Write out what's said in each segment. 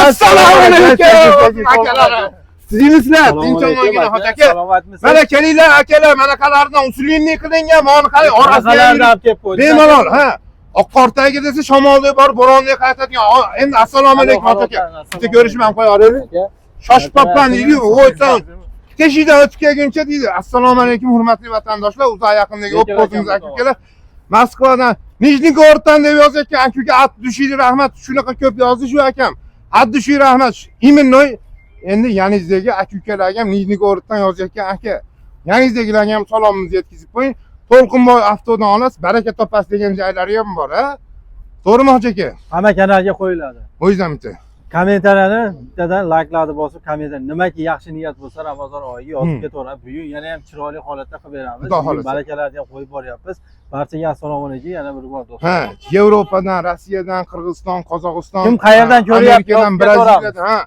Assalomu alaykum akalar. Sizlar tinchligingizga xo'sh aka. Mana kelinglar akalar, manaqalardan usulinni qilingan, mana qarang orasiga olib kelib qo'ydik. Bemalol, ha. Oqqortagi desa shamolda bor, bo'ronda qaytadigan. Endi assalomu alaykum aka. Bitta ko'rishib ham qo'yardik. Shoshib qolgan deydi, o'ysan. Teshidan o'tib kelguncha deydi. Assalomu alaykum hurmatli vatandoshlar, uzoq yaqindagi o'quvchimiz akalar. Moskvadan Nijniy Goroddan deb yozayotgan akaga at dushiri rahmat, shunaqa ko'p yozdi shu akam. At dushiri rahmat. Imенно endi Yanizdagi aka-ukalarga ham Nijniy Goroddan yozayotgan aka. Yanizdagilarga ham salomimizni yetkazib qo'ying. To'lqinboy avtodan olasiz, baraka topasiz degan joylari ham bor, ha? To'g'rimi hoji aka? Hamma kanalga qo'yiladi. O'yizdan bitta. Kommentariyani bittadan layklarni bosib, kommentar nimaki yaxshi niyat bo'lsa Ramazon oyiga yozib ketaverib, bugun yana ham chiroyli holatda qilib beramiz. Barakalarni ham qo'yib boryapmiz. Barchaga assalomu alaykum, yana bir bor do'stlar. Ha, Yevropadan, Rossiyadan, Qirg'iziston, Qozog'iston, kim qayerdan ko'ryapti? Braziliyadan, ha.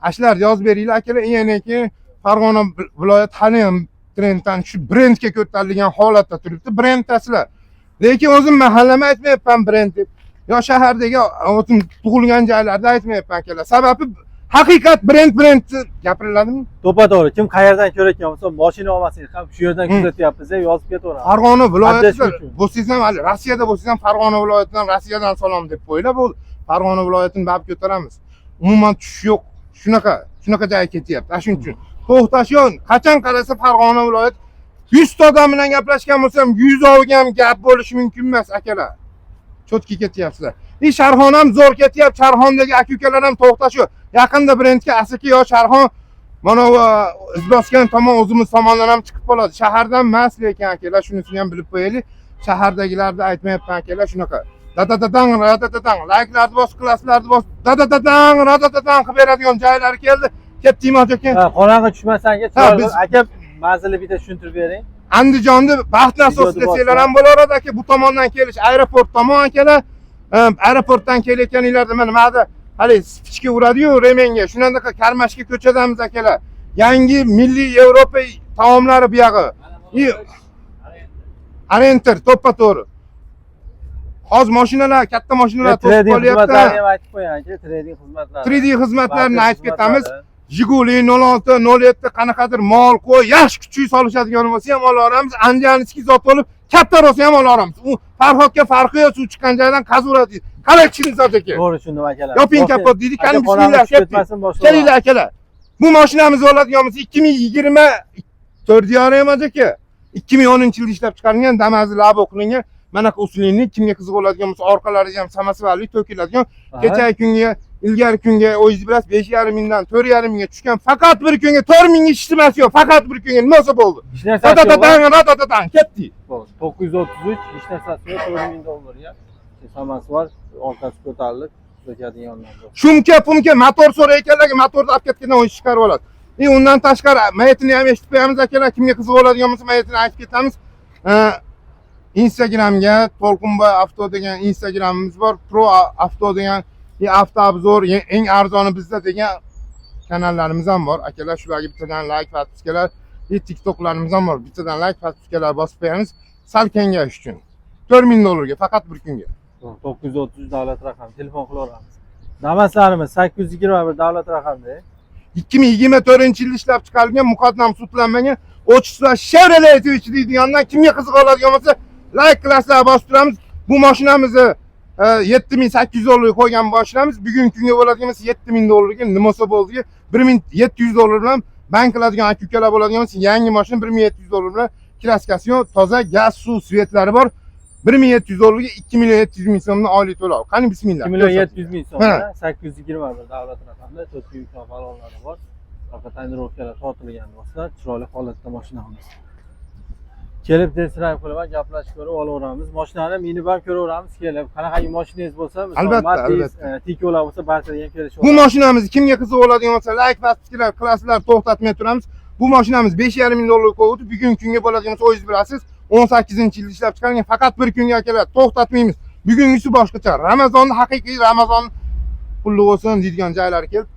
Ashlar yozib beringlar akalar. Yanaki Farg'ona viloyat hali ham trenddan shu brendga ko'tarilgan holatda turibdi. Brend taslar. Lekin o'zim mahallama aytmayapman brend deb. Yo shahardagi o'zim tug'ilgan joylarda aytmayapman akalar. Sababi haqiqat brend gapiriladimi? To'g'ri. Kim qayerdan ko'rayotgan bo'lsa, mashina olmasangiz ham shu yerdan kuzatyapmiz deb yozib ketaveramiz. Farg'ona viloyatida bo'lsangiz ham, Rossiyada bo'lsangiz ham Farg'ona viloyatidan, Rossiyadan salom deb qo'yinglar, bo'ldi. Farg'ona viloyatini bab ko'taramiz. Umuman tush yo'q. Shunaqa joyga ketyapti. Shuning uchun to'xtashyon, qachon qarasa Farg'ona viloyat 100 ta odam bilan gaplashgan bo'lsam, 100 ovga ham gap bo'lishi mumkin emas akalar. Chotki ketyapsizlar. Sharxon ham zo'r ketyapti. Sharxondagi aka-ukalar ham to'xtashu. Yaqinda brendga asaki yo Sharxon mana izbosgan tomon o'zimiz tomondan ham chiqib qoladi. Shahardan emas lekin akalar, shunisini ham bilib qo'yaylik. Shahardagilarni aytmayapman akalar, shunaqa. Dadadadan, layklarni bos, klasslarni bos, dadadadan qilib beradigan joylari keldi. Ketdingmi aka? Ha, qorong'i tushmasangiz, aka manzilni bitta tushuntirib bering. Andijonda baxt nasos desanglar ham bo'laveradi aka. Bu tomondan kelish aeroport tomon akalar. Aeroportdan kelayotganinglarda mana nimada hali spichka uradi-yu remenga. Shunday karmashga ko'chadamiz akalar. Yangi milliy Yevropa taomlari bu yog'i. Arenter to'ppa-to'g'ri. Hozir mashinalar, katta mashinalar to'sib qolyapti. Aytib qo'ying aka, trading xizmatlari. 3D xizmatlarini aytib ketamiz. Jiguli 06, 07 qanaqadir mol qo'y, yaxshi kuchli solishadigan bo'lsa ham olaveramiz. Andijanskiy zot bo'lib, katta rosa ham olaveramiz. U Farhodga farqi yo'q, suv chiqqan joydan qazaveradi. Qanday tushundingiz aka? To'g'ri tushundim akalar. Yoping kapot deydi, qani bismillah ketmasin boshqa. Kelinglar akalar. Bu mashinamiz oladigan bo'lsa 2024 yorim aka. 2010-yilda ishlab chiqarilgan, Damas'da labo qilingan. Mana usulini kimga qiziq bo'ladigan bo'lsa, orqalariga ham samasvalli to'kiladigan. Kechagi kunga, ilgari kunga o'zingiz bilasiz 5,5 mingdan 4,5 mingga tushgan. Faqat bir kunga 4 mingga ishtimasi yo'q. Faqat bir kunga nima bo'ldi? Dadadadan ketdi. 933 ish narsasi yo'q, 4 ming dollarga. Samasi bor, orqasi ko'tarilib, to'kadigan yondan. Shumka, motor so'rayotganlarga motorni olib ketgandan o'yin chiqarib oladi. Undan tashqari mayitini ham eshitib qo'yamiz akalar. Kimga qiziq bo'ladigan bo'lsa, mayitini aytib ketamiz. Instagramga To'lqinboy avto degan Instagramimiz bor. Pro avto degan avtoobzor eng arzoni bizda degan kanallarimiz ham bor. Akalar shularga bittadan like, podpiskalar, TikToklarimiz ham bor. Bittadan like, podpiskalar bosib qo'yamiz. Sal kengayish uchun. 4 ming dollarga faqat bir kunga. 930 davlat raqami telefon qilaveramiz. Damaslarimiz 821 davlat raqamida. 2024-yilda ishlab chiqarilgan, muqaddam sudlanmagan Ochiqlar Chevrolet Twitch deydigandan kimga qiziq oladigan bo'lsa, like qilasizlar, bosib turamiz. Bu mashinamizni 7800 dollarga qo'ygan mashinamiz bugungi kunga bo'ladigan bo'lsa 7000 dollarga nimasi bo'ldi? 1700 dollar bilan bank qiladigan aka-ukalar bo'ladigan bo'lsa, yangi mashina 1700 dollar bilan klassifikatsiyon, toza gaz, suv, svetlari bor. 1700 dollarga 2,7 million so'mni oylik to'lov. Qani bismillah. 2,7 million so'm, 821 davlat raqamida 4 yuk balonlari bor. Faqat tonirovkalar tortilgan bo'lsa, chiroyli holatda mashinamiz. Kelib test-drive qilib gaplashib ko'rib olaveramiz. Mashinani minibar ko'raveramiz kelib. Qanaqangi mashinangiz bo'lsa, albatta. Tikolar bo'lsa, barchaga ham kelishib. Bu mashinamiz kimga qiziq bo'ladigan bo'lsa, like va fikr klasslar to'xtatmay turamiz. Bu mashinamiz 5,5 ming dollar qo'ydi. Bugungi kunga bo'ladigan bo'lsa, o'zingiz bilasiz, 18-yilda ishlab chiqarilgan, faqat bir kunga akalar to'xtatmaymiz. Bugungisi boshqacha. Ramazonni haqiqiy Ramazon pulli bo'lsin deydigan joylari kelib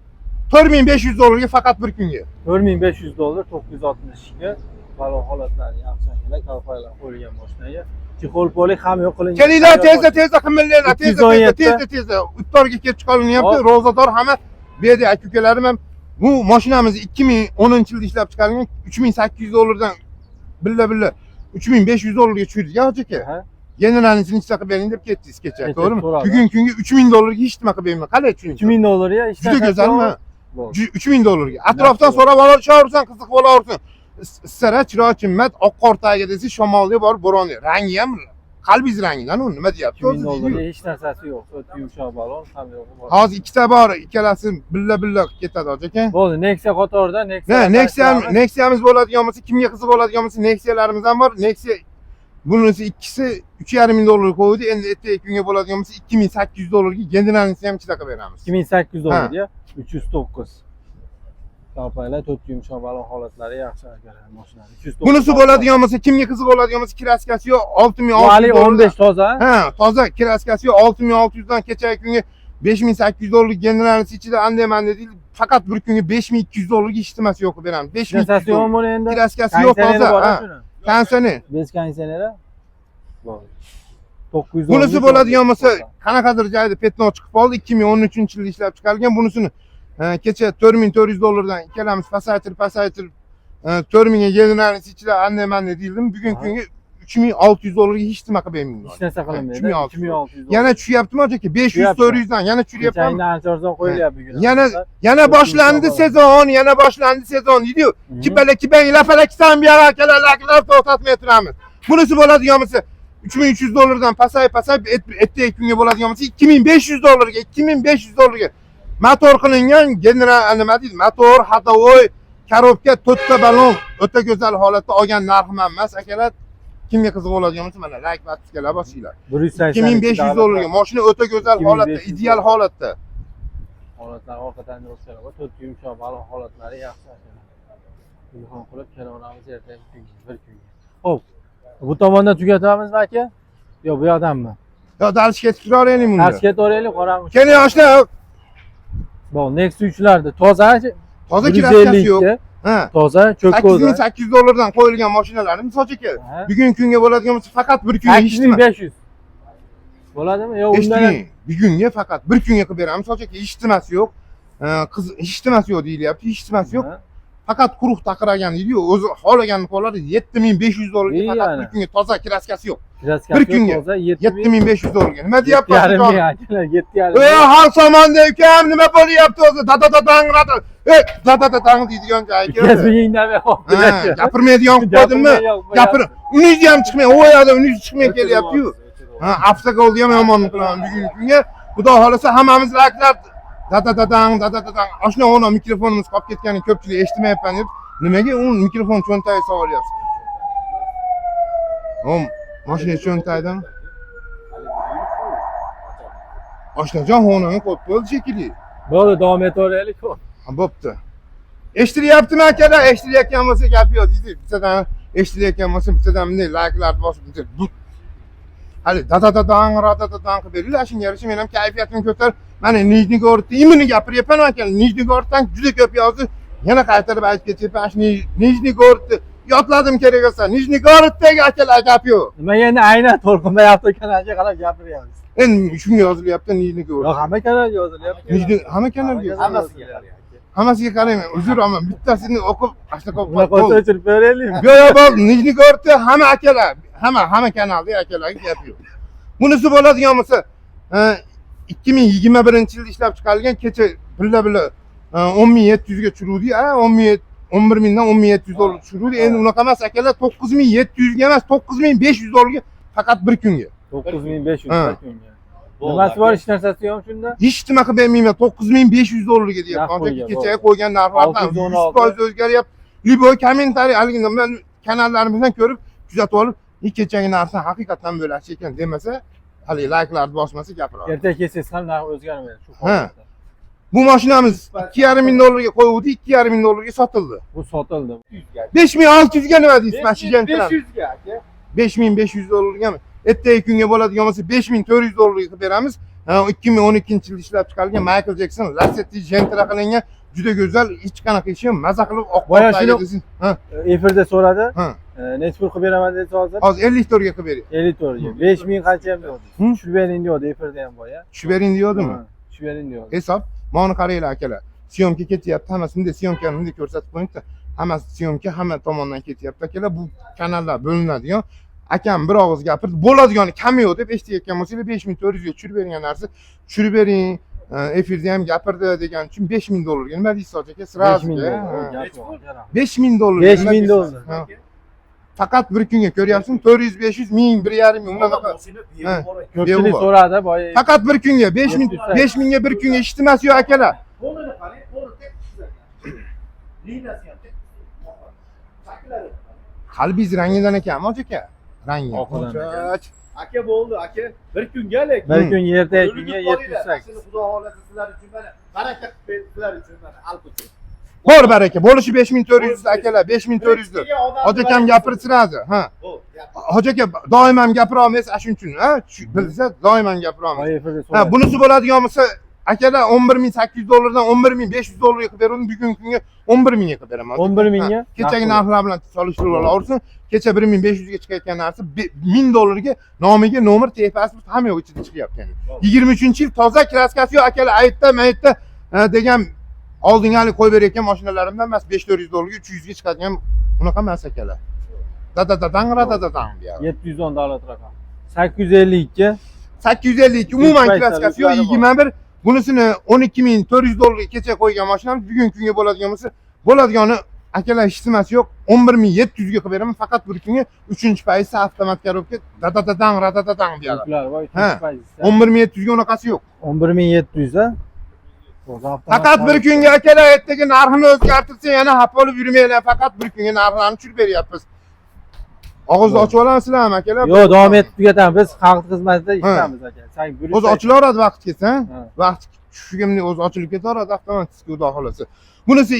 4500 dollarga faqat bir kunga. 4500 dollar 962 balon holatlari yaxshi akalar, kalfaylar qo'yilgan mashinaga. Chexol polik ham yo'q qilingan. Kelinglar tezda qimillaylar, tezda. Iftorga kelib chiqarilyapti. Ro'zador hamma bu yerda aka ukalarim ham bu mashinamizni 2010-yilda ishlab chiqarilgan 3800 dollardan billa 3500 dollarga tushirdik hoji aka. Generalnisini ichda qilib bering deb ketdingiz kecha, to'g'rimi? Bugun kunga 3000 dollarga hech nima qilib bermayman. Qalay tushuning? 3000 dollarga ishdan juda go'zalmi? 3000 dollarga. Atrofdan so'rab olaversan, qiziqib olaversin. Sara chiroy chimmat, oq qor tagiga desa shamolda bor, bo'ron. Rangi ham qalbingiz rangidan u nima deyapti? 2000 dollarga hech narsasi yo'q. O'ta yumshoq balon, ham yo'q bor. Hozir ikkita bor, ikkalasi billa qilib ketadi hoji aka. Bo'ldi, Nexia qatorida, Nexia'miz bo'ladigan bo'lsa, kimga qiziq bo'ladigan bo'lsa, Nexia'larimiz ham bor. Nexia bunisi ikkisi 3,5 dollar qo'ydi. Endi ertaga kunga bo'ladigan bo'lsa 2800 dollarga generalnisini ham ichida qilib beramiz. 2800 dollarga 309. Kapaylar 4 yumshoq balon holatlari yaxshi akalar mashinani. 309. Bunisi bo'ladigan bo'lsa, kimga qiziq bo'ladigan bo'lsa, kraskasi yo'q 6600 dollar. 15 toza. Ha, toza kraskasi yo'q 6600 dan kechagi kunga 5800 dollar generalnisi ichida anday-manda deyil. Faqat bir kunga 5200 dollarga ishtimasi yo'q qilib beramiz. 5200 yo'q buni endi. Kraskasi yo'q toza. Kansani. Bez kansanera. Bo'ldi. 900. Bunisi bo'ladigan bo'lsa, qanaqadir joyda petno chiqib qoldi. 2013-yilda ishlab chiqarilgan. Bunisini kecha 4400 dollardan ikkalamiz pasaytirib 4000 ga generalnisi ichida anday-manda deyildim. Bugun kunga 3600 dollarga hech nima qilib bermayman. Hech narsa qilmaydi. 3600 dollar. Yana tushyaptimi aka? 500-400 dan yana tushyapti. Kecha ancha arzon qo'yilyapti bugun. Yana boshlandi sezon deydi-yu. Kibang lafalaksan bu yoqqa akalar to'xtatmay turamiz. Bunisi bo'ladigan bo'lsa 3300 dollardan pasayib ertaga kunga bo'ladigan bo'lsa 2500 dollarga, 2500 dollarga motor qilingan general nima deydi? Motor, ходовой, korobka, to'rtta balon o'ta go'zal holatda olgan narxim emas akalar. Kimga qiziq bo'ladigan bo'lsa mana like bosinglar bosinglar. 2500 dollarga mashina o'ta go'zal holatda, ideal holatda. Holatlar orqadan ro'shlar va 4 yumshoq balon holatlari yaxshi akalar. Telefon qilib kelaveramiz ertaga bir kunga. Xo'p. Bu tomondan tugatamizmi aka? Yo'q, bu yoqdanmi? Yo, darishga tushiraveraylik buni. Darishga to'raylik, qoramiz. Keling yoshlar. Bo'l, Nexia 3'larda toza kraskasi yo'q. Ha. Toza, cho'kko'z. 8800 dollardan qo'yilgan mashinalarni misol kerak. Bugun kunga bo'ladigan bo'lsa faqat bir kunga hech nima. 8500. Bo'ladimi? Yo'q, undan bugunga faqat bir kunga qilib beramiz. Misol kerak, hech nimasi yo'q. Hech nimasi yo'q deyilyapti, hech nimasi yo'q. Faqat quruq taqiragan deydi-yu, o'zi xohlaganini qo'ladi 7500 dollarga faqat bir kunga toza kraskasi yo'q. Bir kunga 7500 dollarga. Nima deyapti? 7,5. Ey, hal somanda ukam, nima bo'lyapti o'zi? Dada deydigan joyga. Gazmingdan qo'ydi. Gapirmaydigan qo'ydimmi? Gapir. Unizi ham chiqmay, u yoqda unizi chiqmay kelyapti-yu. Ha, avtogolni ham yomon qilaman bugungi kunga. Xudo xolasa hammamiz laklar dadadadang. Oshna ona mikrofonimiz qolib ketganini ko'pchilik eshitmayapman deb, nimaga u mikrofon cho'ntagiga solyapsiz? Mashina cho'ntagidan. Oshnajon xonani qo'yib bo'ldi shekilli. Bo'ldi, davom etaveraylik. Bo'pti. Eshitilyaptimi akalar? Eshitilayotgan bo'lsa gap yo'q deydi. Bittadan eshitilayotgan bo'lsa bittadan bunday like-larni bosib bitta hali dadadadang qilib beringlar. Shunga yarasha men ham kayfiyatimni ko'tarib, mana Nijniy Gorodda imini gapiryapman akalar. Nijniy Goroddan juda ko'p yozdi. Yana qaytarib aytib ketyapman. Nijniy Gorodda yodladim kerak bo'lsa. Nijniy Goroddagi akalar gap yo'q. Nima endi aynan to'lqinmayapti kanalga qarab gapiryapmiz. Endi shunga yozilyapti Nijniy Gorod. Yo'q, hamma kanalga yozilyapti. Hamma kanalga yozilyapti. Hammasiga qarayman. Uzr, ammo bittasini o'qib, ashlaqa qo'yib o'chirib beraylikmi? Yo'q, bo'ldi. Nijniy Gorodda hamma akalar, hamma kanalda akalarga gap yo'q. Bunisi bo'ladigan bo'lsa, 2021-yilda ishlab chiqarilgan kecha billa 10700 ga tushirdik. 11000 dan 10700 dollar tushirdik. Endi unaqa emas akalar, 9700 ga emas, 9500 dollarga faqat bir kunga. 9500 bir kunga. Nimasi bor, hech narsasi yo'q shunda? Hech nima qilib bermayman. 9500 dollarga deyapman. Kechaga qo'ygan narxlardan 100% o'zgaryapti. Liboy kommentariy alginda men kanallarimizdan ko'rib, kuzatib olib, kechagi narsa haqiqatan bo'lashi ekan demasa, hali like-larni bosmasa gapiradi. Ertaga kelsangiz ham narx o'zgarmaydi shu holatda. Bu mashinamiz 2,5 dollarga qo'yuvdi, 2,5 dollarga sotildi. Bu sotildi. 5600 ga nima deysiz? 500 ga aka. 5500 dollargami? Ertaga kunga bo'ladigan bo'lsa 5400 dollarga qilib beramiz. 2012-yilda ishlab chiqarilgan Michael Jackson Lacetti Gentra qilingan juda go'zal, hech qanaqa ishi maza qilib oq qo'yadi desin. Efirda so'radi. Necha pul qilib beraman dedi hozir? Hozir 50 torga qilib bering. 50 torga. 5000 qancha ham deydi? Tushib bering deydi efirda ham boya. Tushib bering deyordimi? Tushib bering deydi. Hisob. Mana qaranglar akalar. Syomka ketyapti, hammasini syomkani ko'rsatib qo'yingda. Hammasi syomka hamma tomondan ketyapti akalar. Bu kanallar bo'linadigan. Akam bir og'iz gapirdi. Bo'ladigani kam yo'q deb eshitayotgan bo'lsangiz 5400 ga tushirib bergan narsa, tushirib bering. Efirda ham gapirdi degan uchun $5000 ga nima deysiz aka? Sразу. $5000. $5000. Faqat bir kunga ko'ryapsizmi? 400, 500, 1000, 1,5 ming unaqa. Ko'pchilik so'radi boya. Faqat bir kunga 5000 ga bir kunga eshitmas yo'q akalar. Qalbingiz rangidan ekanmi aka? Rangi. Aka bo'ldi, aka. Bir kunga lek. Bir kun yerda kunga 708. Xudo xolasa sizlar uchun mana baraka sizlar uchun mana alqo'chi. Bor baraka. Bo'lishi 5400 akalar, 5400 dir. Hoji akam gapirtiradi. Ha. Hoji aka doim ham gapira olmaysiz, shuning uchun, ha? Bilsa doim ham gapira olmaysiz. Ha, bunisi bo'ladigan bo'lsa, akalar $11800 dan $11500 ga qilib berdim. Bugungi kunga 11000 ga qilib beraman. 11000 ga? Kechagi narxlar bilan solishtirib olaversin. Kecha 1500 ga chiqayotgan narsa $1000 ga nomiga nomer, pasport hamma yo'q ichida chiqyapti yani. 23-yil toza kraskasi yo'q akalar, aytda degan oldingali qo'yib berayotgan mashinalarimdan emas, $5400 ga 300 ga chiqadigan unaqa emas akalar. Dadadadang bu yer. $710 raqam. 852. 852 umuman kraskasi yo'q, 21. Bunisini $12400 ga kecha qo'ygan mashinamiz bugungi kunga bo'ladigan bo'lsa, bo'ladigani akalar hechsimasi yo'q. 11700 ga qilib beraman faqat bir kunga 3-paysi avtomat korobka dadadadang bu yer. Ha, 11700 ga unaqasi yo'q. 11700 a? Faqat bir kunga akalar ertaga narxini o'zgartirsa yana hap olib yurmanglar. Faqat bir kunga narxlarni tushirib beryapmiz. Og'izni ochib olamsizlarmi akalar? Yo'q, davom etib tugatamiz. Biz xalq xizmatida ishlamiz aka. O'zi ochilaveradi vaqt ketsa, vaqt tushganimda o'zi ochilib ketaveradi avtomatik xudo xolasa. Bunisi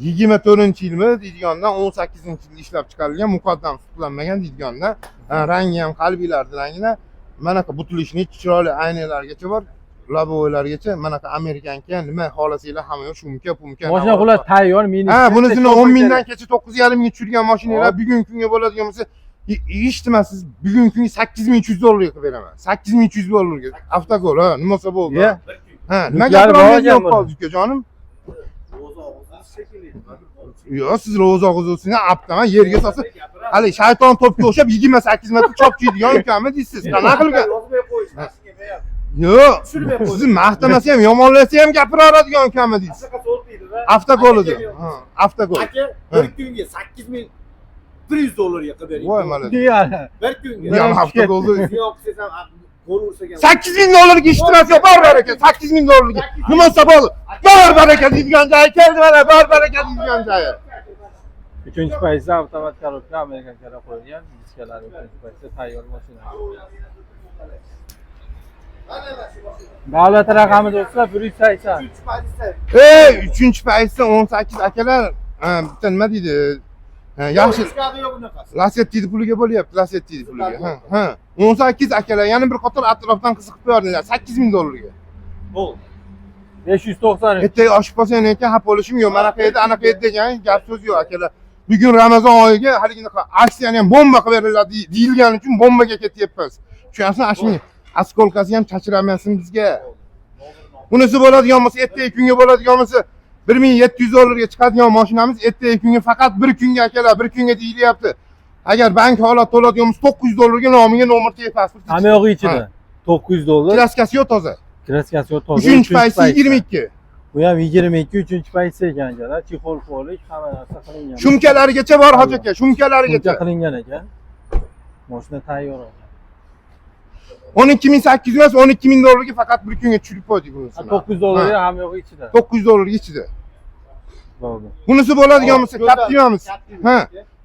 2024-yilmi deydigandan 18-yilda ishlab chiqarilgan, muqaddam sutlanmagan deydigandan, rangi ham qalbiylarning rangida, manaqa butilishni chiroyli aynalargacha bor. Labolargacha manaqa Amerikanka nima xohlasanglar hamma yo'q, shumka, pumka. Mashina xullas tayyor, meni. Ha, bunisini 10 mingdan kecha 9,5 mingga tushirgan mashinalar bugungi kunga bo'ladigan bo'lsa, eshitmasiz, bugungi kunga $8300 ga qilib beraman. $8300 ga. Avtogol, ha, nima bo'lsa bo'ldi. Ha, nimaga qilmayapsiz qoldik jonim? Yo'q, siz ro'za og'izini aptaman yerga solsa, hali shayton to'pga o'xshab 28 metr chopchiydigan ukammi deysiz. Qanaqa qilgan? Yo'q, sizni maqtamasa ham, yomonlasa ham gapiraveradigan ukammi deysiz. Avtogol edi. Ha, avtogol. Aka, bir kunga $8100 ga qilib bering. Voy mana. Bir kunga. Ya avtogol. Yo'q, siz ham $8000 ga ishtirak yo'q, bor baraka. $8000 ga. Nima bo'lsa bo'ldi. Bor baraka deydigan joyi keldi mana, bor baraka deydigan joyi. 3-paysi avtomat korobka Amerikan kara qo'yilgan, diskalar 3-paysi tayyor mashina. Davlat raqami do'stlar 180. 3-paysi 18 akalar, bitta nima deydi? Yaxshi. Lasetti puliga bo'lyapti, Lasetti puliga. Ha. 18 akalar, yana bir qator atrofdan qiziqib qo'yardilar, $8000 ga. Bo'ldi. 590. Ertaga oshib qolsang ekan, xap bo'lishim yo'q. Mana qayerda, ana qayerda degan gap so'z yo'q akalar. Bugun Ramazon oyiga haligiga aksiyani ham bomba qilib beriladi deyilgani uchun bombaga ketyapmiz. Tushunasizmi? Ashmi askolkasi ham chachiramayapsiz bizga. Bunisi bo'ladigan bo'lsa, ertaga kunga bo'ladigan bo'lsa $1700 ga chiqadigan mashinamiz ertaga kunga faqat bir kunga akalar, bir kunga deyilyapti. Agar bank holat to'ladigan bo'lsa $900 ga nomiga nomer pasport. Hamma yo'q ichida. $900. Kraskasi yo'q toza. Kraskasi yo'q toza. 3-paysi 22. Bu ham 22, 3-paysi ekan akalar. Chexol qo'lik, hamma narsa qilingan. Shumkalarigacha bor hoji aka, shumkalarigacha. Qilingan ekan. Mashina tayyor. 12800 emas, $12000 ga faqat bir kunga tushirib qo'ydik bunisini. $900 ham yo'q ichida. $900 ga ichida. Bo'ldi. Bunisi bo'ladigan bo'lsa kaptiramiz. Ha.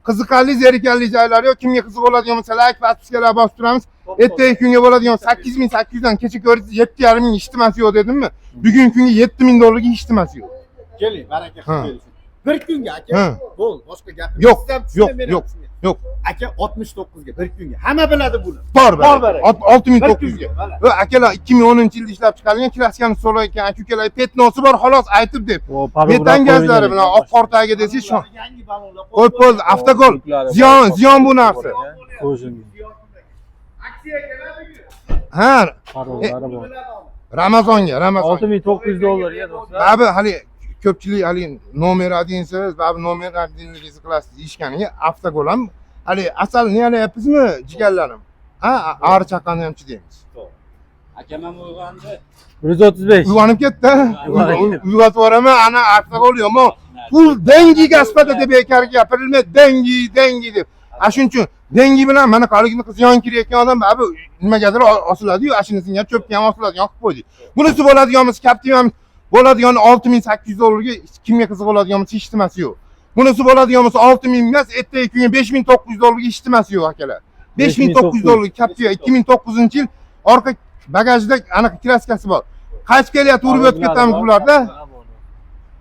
Qiziqarli, zerikarli joylari yo'q. Kimga qiziq bo'ladigan bo'lsa like, podpiskalar bosib turamiz. Ertaga kunga bo'ladigan 8800 dan kecha ko'rdingiz 7,5 ming ishtimasi yo'q dedimmi? Bugungi kunga $7000 ga ishtimasi yo'q. Keling, baraka qilib. Bir kunga aka. Bo'ldi, boshqa gap yo'q. Yo'q. Yo'q. Aka 69 ga bir kunga. Hamma biladi buni. Bor 6900 ga. Va akalar 2010-yilda ishlab chiqarilgan klaskani so'rayotgan aka-ukalar petnosi bor, xolos aytib deb. Metan gazlari bilan oq qor tagiga desangiz shu. Qo'y, avtogol. Ziyon bu narsa. Qo'shin. Aksiya keladi-ku. Ha. Parolari bor. Ramazonga. 6900 dollarga do'stlar. Babi hali ko'pchilik hali nomer adinsiz, babi nomer adinligingizni qilasiz deyishganiga avtogol ham hali asalni yalayapsizmi jigarlarim? Ha, ari chaqqanni hamchi deymiz. Akam ham uyg'ondi. 135. Uyg'onib ketdi. Uyg'otib yuboraman, ana avtogol yomon. Pul dengiga asfalta deb bekarga gapirilmaydi, dengi deb. Shuning uchun dengi bilan mana qaligini qiz yon kirayotgan odam babi nimagadir osiladi-yu, ashinasiga cho'pga ham osiladigan qilib qo'ydik. Bunisi bo'ladiganimiz Captiva ham bo'ladigan 6800 dollarga kimga qiziq bo'ladiganimiz hech nimasi yo'q. Bunisi bo'ladiganimiz 6000 emas, ertaga kunga 5900 dollarga hech nimasi yo'q akalar. 5900 dollar Captiva 2009-yil orqa bagajda anaqa kraskasi bor. Qaytib kelyapti, urib o'tib ketamiz bularda.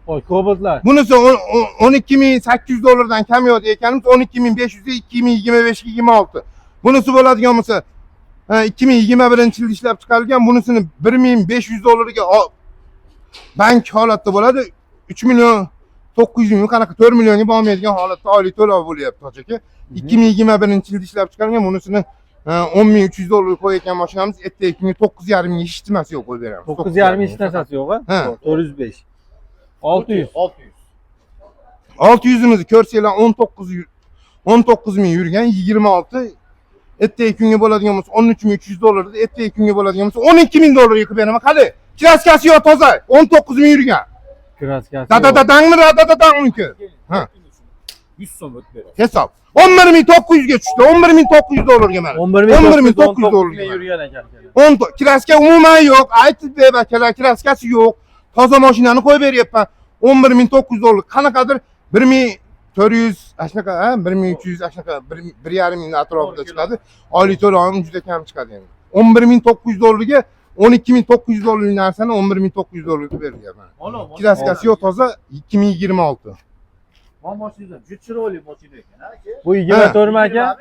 Voy, Cobaltlar. Bunisi 12800 dollardan kam yo'q ekanimiz 12500 ga 2025 ga 26. Bunisi bo'ladigan bo'lsa 2021-yilda ishlab chiqarilgan, bunisini 1500 dollarga bank holatda bo'ladi. 3 million 900 ming qanaqa 4 millionga bormaydigan holatda oylik to'lov bo'lyapti aka. 2021-yilda ishlab chiqarilgan, bunisini 10300 dollar qo'yayotgan mashinamiz ertaga kunga 9,5 ming hech nimasi yo'q qo'yib beramiz. 9,5 ming hech narsasi yo'q-a? 405. 600. 600'imizni ko'rsanglar 19 ming yurgan 26. Ertaga kunga bo'ladigan bo'lsa 13300 dollarda, ertaga kunga bo'ladigan bo'lsa 12 ming dollar qilib beraman. Qani? Kraskasi yo'q toza, 19 ming yurgan. Kraskasi. Dadadadangmi? Ha. 100 so'm o'tib beradi. Hisob. 11900 ga tushdi. 11900 dollarga mana. 11900 dollarga yurgan ekan. 10 kraska umuman yo'q. Aytib ber akalar, kraskasi yo'q. Toza mashinani qo'yib beryapman. 11900 dollar. Qanaqadir 1400 ashnaqa, 1300 ashnaqa 1,5 ming atrofida chiqadi. Oylik to'lovim juda kam chiqadi endi. 11900 dollarga 12900 dollarlik narsani 11900 dollarga beryapman. Kraskasi yo'q toza 2026. Bu mashina juda chiroyli mashina ekan, aka. Bu 24 mi aka?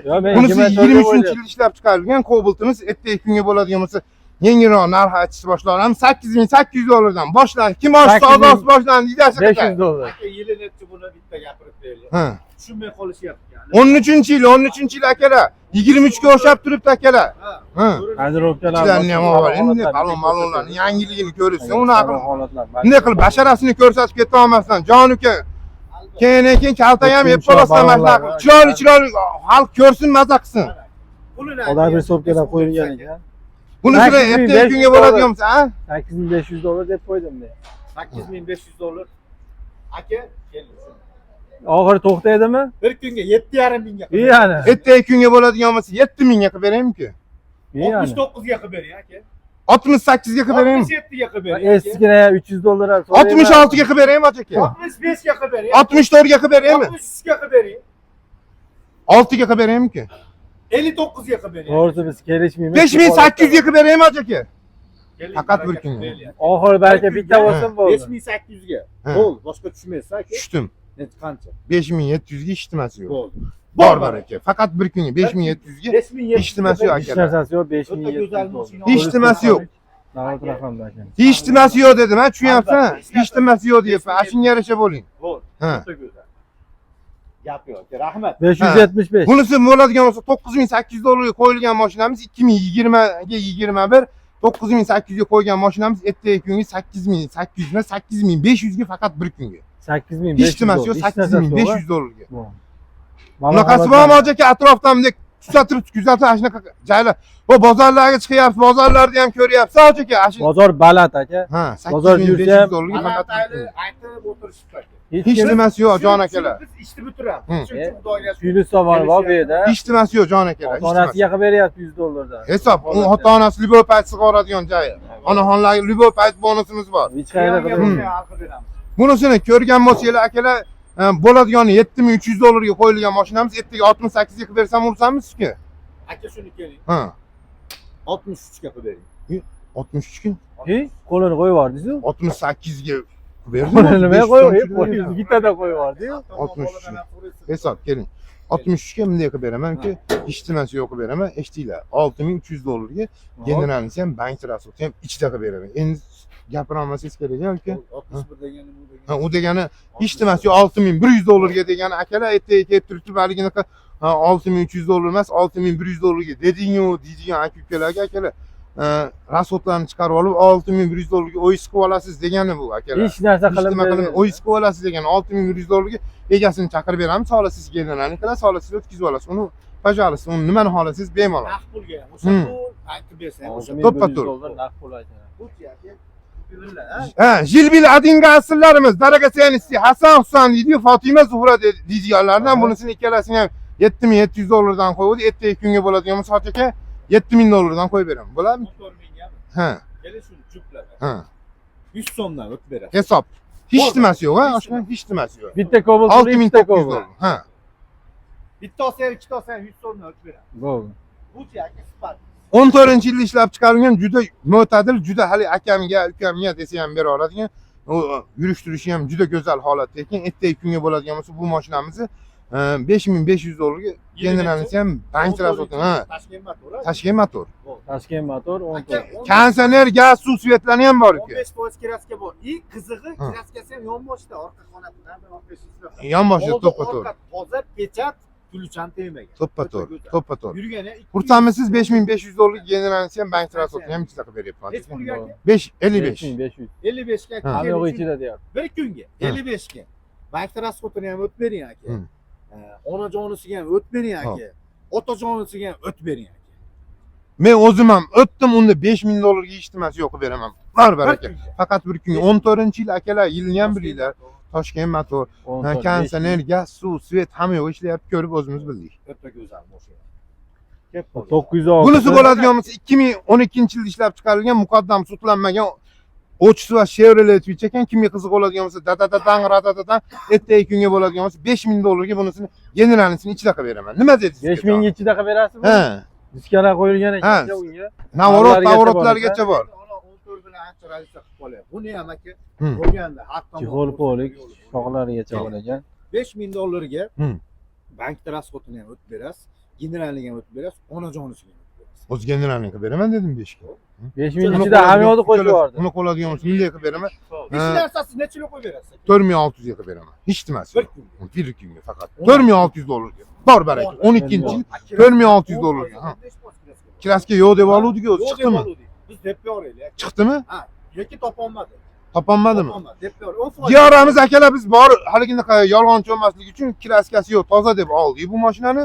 Yo'q, men Bunisi 23-yil ishlab chiqarilgan Cobalt'imiz ertaga kunga bo'ladigan bo'lsa yengilroq narx aytishni boshlayapmiz. 8800 dollardan boshlanadi. Kim olsa savdosi boshlandi deysiz. 500 dollar. Aka yili nechi buni bitta gapirib berdi. Ha. Tushunmay qolishyapti. 13-yil akalar. 23 ga o'xshab turibdi akalar. Ha. Kadrovkalar. Sizlarni ham olib endi balon-balonlarni yangiligini ko'rishsin, unaqa bunday qilib basharasini ko'rsatib keta olmasdan, jon uka. Keyin kalta ham yeb qolasizlar mana shunaqa. Chiroyli xalq ko'rsin, maza qilsin. Odam bir sopkadan qo'yilgan ekan. Bunisini ertaga kunga bo'ladigan bo'lsa, ha? 8500 dollar deb qo'ydim men. 8500 dollar. Aka, keldi. Oxiri to'xtaydimi? Bir kunga 7,5 mingga. Yani. Ertaga kunga bo'ladigan bo'lsa 7000 ga qilib beraymi-ku? 69 ga qilib bering aka. 68 ga qilib beraymi? 67 ga qilib bering. Eskigina 300 dollar ham. 66 ga qilib beraymi aka? 65 ga qilib bering. 64 ga qilib beraymi? 63 ga qilib bering. 6 ga qilib beraymi-ku? 59 ga qilib bering. To'g'risi biz kelishmaymiz. 5800 ga qilib beraymi aka? Faqat bir kunga. Oxiri balki bitta bo'lsin bo'ldi. 5800 ga. Bo'ldi, boshqa tushmaysiz aka. Tushdim. Necha qancha? 5700 ga ishtimasi yo'q. Bo'ldi. Bor aka. Faqat bir kunga 5700 ga 5700 ishtimasi yo'q Hech aka. narsasi yo'q, 5700 dollar. Ishtimasi yo'q. Davlat raqamda ekan. Ishtimasi yo'q dedim, ha, tushunyapsan? Ishtimasi yo'q deyapman. Shunga yarasha bo'ling. Bo'ldi. Ha. Gap yo'q aka, rahmat. 575. Bunisi bo'ladigan bo'lsa 9800 dollarga qo'yilgan mashinamiz 2020 ga 21, 9800 ga qo'ygan mashinamiz ertaga kunga 8800 emas, 8500 ga faqat bir kunga. 8500. Ishtimasi yo'q, 8500 dollarga. Mana Bunaqasi bormi aka, atrofda bunday kuzatib shunaqa joylar. Bu bozorlarga chiqyapsiz, bozorlarda ham ko'ryapsiz aka. Bozor baland aka. Ha, Bozor 8500 dollarga faqat bir kunga. Aytib o'tirishibdi aka. Hech nimasi yo'q jon akalar. Biz ishni bitiramiz. Chunki doirasi. Suyli somoni bor bu yerda. Ishtimasi yo'q jon akalar. Onasiga qilib beryapti 100 dollardan. Hisob, ota onasi Liboy payt sig'oradigan joyi. Onaxonlarga Liboy payt bonusimiz bor. Hech qayerda qilib Alqib beramiz. Bunisini ko'rgan bo'lsanglar akalar, bo'ladigan 7300 dollarga qo'yilgan mashinamiz ertaga 68 ga qilib bersam ursamizku. Aka shuni keling. Ha, 63 ga qilib bering. 63 kun. qo'lini qo'yib yubordingiz-ku. 68 ga berdim. Qo'lini nima qo'yib, bittada qo'yib yubordi-yu. 63. Hisob keling. 63 ga bunday qilib beraman-ku, ishtimasi yo'q qilib beraman. Eshtinglar, 6300 dollarga generalnisi ham bank transporti ham ichida qilib beraman. Endi gapira olmasangiz kerak-ku. 61 degani bu degani. Ha, u degani ishtimasi yo'q 6100 dollarga degani akalar ertaga kelib turibdi haliginaqa 6300 dollar emas 6100 dollarga dedingu deydigan aka-ukalarga akalar rasxodlarni chiqarib olib 6100 dollarga o'yiz qilib olasiz degani bu akalar. Hech narsa Nima qilib qilinmaydi. o'yiz qilib olasiz degan 6100 dollarga egasini chaqirib beramiz, solasiz generalni qilasiz, solasiz o'tkazib olasiz. Uni pajalissiz, uni nimani xohlasangiz bemalol. Naqd pulga ham o'sha pul aytib bersang o'sha To'ppa-to'p. $1100 naqd pul aytadi. bu aka. Ha? Jilbil Adinga asıllarımız, Daraga Senisi, Hasan Husan deydi, Fatima Zuhra deydiganlardan bunisini ikkalasini ham 7700 dollardan qo'ydi. Ertaga kunga bo'ladigan soat aka 7000 dollardan qo'yib beraman. Bo'ladimi? Motor mingami? Ha, Keling shuni juplab. ha. 100 so'mdan o'tib berasiz. Hisob. Hech Bor. nimasi yo'q, ha? Oshman hech nimasi yo'q. Bitta kobalt, 6900 dollar. Ha. Bitta olsang, ikkita olsang 100 so'mdan o'tib berasiz. Bo'ldi. Bu aka sifat. 14-yilda ishlab chiqarilgan juda mo'tadil, juda hali akamga, ukamga desa ham bera oladigan, u yurishtirishi ham juda go'zal holatda ekan. Ertaga kunga bo'ladigan bo'lsa bu mashinamizni 5500 dollarga generalisi ham bank transporti, ha. Toshkent motori. Toshkent motor. Toshkent motor 14. Konditsioner, gaz, suv svetlarni ham bor ekan. 15% kraska bor. Qizig'i kraskasi ham yonboshda, orqa xonasida, orqa eshikda. Yonboshida to'ppa-to'g'ri. Hozir pechat gulchan tegmagan. To'ppa-to'g'ri. To'ppa-to'g'ri. Yurgani Xursandmisiz 5500 dollarga generalisi ham bank transportini ham ichida qilib beryapman. hech pulga aka 55. 5500. 55 ga Ha. Hamyoq ichida deyapti. bir kunga 55 ga bank transportini ham o'tib bering aka. Hı. Onajonisiga ham o'tib bering aka. Otajonisiga ham o'tib bering aka. Men o'zim ham o'tdim, unda 5000 dollarga hech nimasi yo'q beraman. Baribir aka. Faqat bir kunga 14-yil akalar, yilni ham bilinglar. Toshkent motor, 14, konditsioner, gaz, suv, svet hamma yo'q ishlayapti, ko'rib o'zimiz bildik. O'ta go'zal mashina. 906. Bunisi bo'ladigan bo'lsa 2012-yilda ishlab chiqarilgan muqaddam sudlanmagan Otis va Chevrolet Twitch ekan. Kimga qiziq bo'ladigan bo'lsa dadadadan radadadan ertaga kunga bo'ladigan bo'lsa 5000 dollarga bunisini generalnisini ichida qilib beraman. Nima dedingiz? 5000 ga ichida qilib berasizmi? Ha. Diskara qo'yilgan Ha. ekan unga. Navorotlargacha bor. 14 bilan ancha ravishda qilib qo'yadi. Buni ham aka Hı. bo'lganda hatto Chexol polik shoxlarigacha bo'lgan. 5000 dollarga Hı. bank transportini ham o'tib berasiz, generalini ham o'tib berasiz, onajonisiga ham o'tib berasiz. O'z generalni qilib beraman dedim 5 ga. 5000 ichida hamyoqni qo'shib yubordi. Uni qo'ladigan bo'lsa bunday qilib beraman. Hech narsasi nechiga qo'yib berasiz? 4600 ga qilib beraman. Hech nimasi Bir yo'q. kunga. Bir kunga faqat 4600 dollarga. Bor baraka. 12-yil 4600 dollarga. Ha. Kraska yo'q deb oluvdik o'zi, chiqdimi? Biz deb yoraylik. Chiqdimi? Ha, yoki topolmadi. Topolmadimi? Topolmadi deb yor. 10%. Diyoramiz akalar biz bor haligiga yolg'onchi bo'lmaslik uchun kraskasi yo'q, toza deb oldik bu mashinani.